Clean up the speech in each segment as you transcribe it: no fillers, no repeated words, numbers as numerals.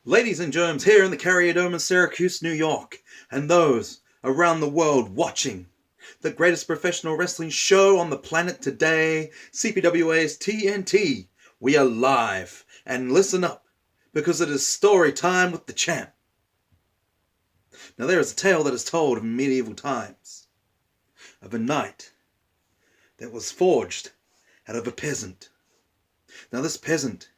Ladies and germs here in the Carrier Dome in Syracuse, New York, and those around the world watching the greatest professional wrestling show on the planet today, CPWA's TNT. We are live, and listen up, because it is story time with the champ. Now there is a tale that is told of medieval times, of a knight that was forged out of a peasant. Now this peasant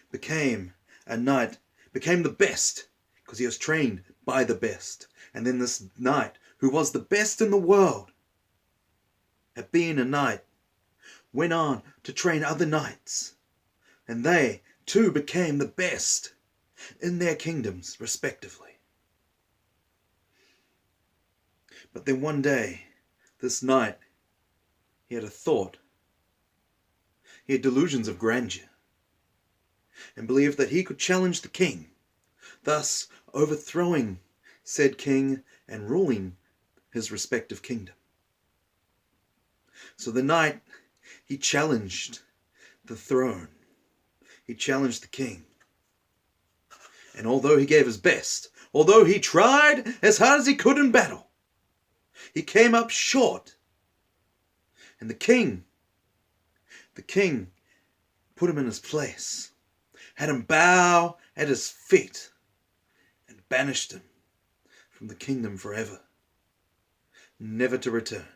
became a knight, became the best, because he was trained by the best. And then this knight, who was the best in the world at being a knight, went on to train other knights. And they, too, became the best in their kingdoms, respectively. But then one day, this knight, he had a thought. He had delusions of grandeur, and believed that he could challenge the king, thus overthrowing said king and ruling his respective kingdom. So the knight, he challenged the throne. He challenged the king. And although he gave his best, although he tried as hard as he could in battle, he came up short. And the king put him in his place, had him bow at his feet, and banished him from the kingdom forever, never to return.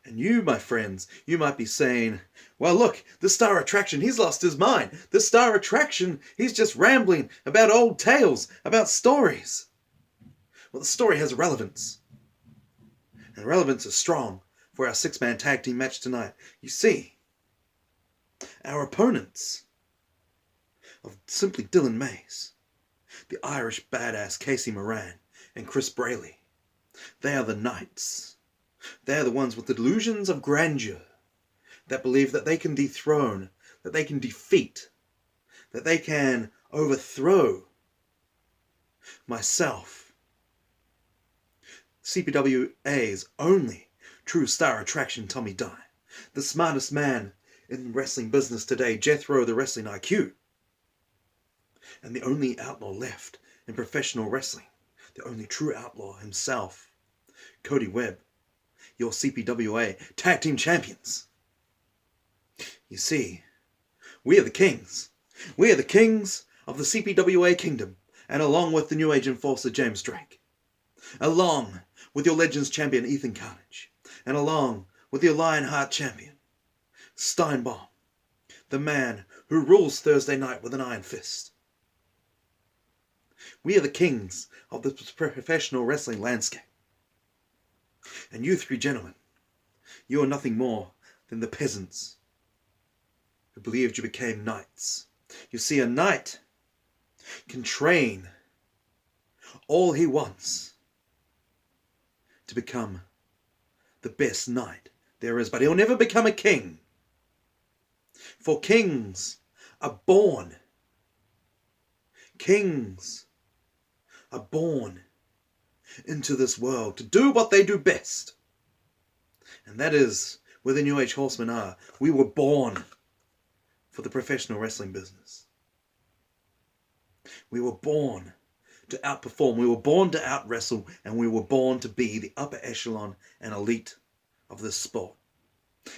And you, my friends, you might be saying, well, look, the star attraction, he's lost his mind. The star attraction, he's just rambling about old tales, about stories. Well, the story has relevance, and relevance is strong for our six-man tag team match tonight. You see, our opponents of simply Dylan Mays, the Irish badass Casey Moran, and Chris Breyley, they are the knights. They are the ones with the delusions of grandeur, that believe that they can dethrone, that they can defeat, that they can overthrow myself, CPWA's only true star attraction, Tommy Dye, the smartest man in the wrestling business today, Jethro the Wrestling IQ, and the only outlaw left in professional wrestling, the only true outlaw himself, Cody Webb, your CPWA Tag Team Champions. You see, we are the kings. We are the kings of the CPWA Kingdom, and along with the New Age Enforcer James Drake, along with your Legends Champion Ethan Carnage, and along with your Lionheart Champion Steinbaum, the man who rules Thursday night with an iron fist. We are the kings of the professional wrestling landscape. And you three gentlemen, you are nothing more than the peasants who believed you became knights. You see, a knight can train all he wants to become the best knight there is, but he'll never become a king. For kings are born. Kings are born into this world to do what they do best. And that is where the New Age Horsemen are. We were born for the professional wrestling business. We were born to outperform. We were born to out-wrestle, and we were born to be the upper echelon and elite of this sport.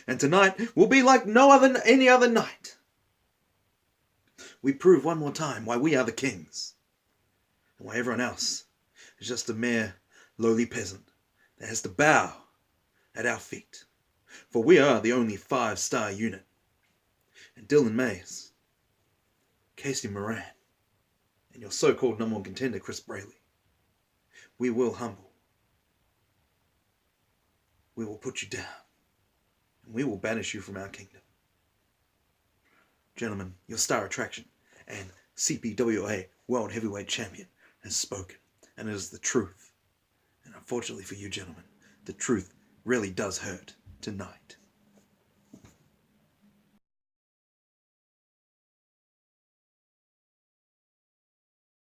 And tonight will be like any other night. We prove one more time why we are the kings, and why everyone else is just a mere lowly peasant that has to bow at our feet. For we are the only 5-star unit. And Dylan Mays, Casey Moran, and your so-called number one contender, Chris Breyley, we will humble. We will put you down. And we will banish you from our kingdom. Gentlemen, your star attraction and CPWA World Heavyweight Champion has spoken. And it is the truth. And unfortunately for you gentlemen, the truth really does hurt tonight.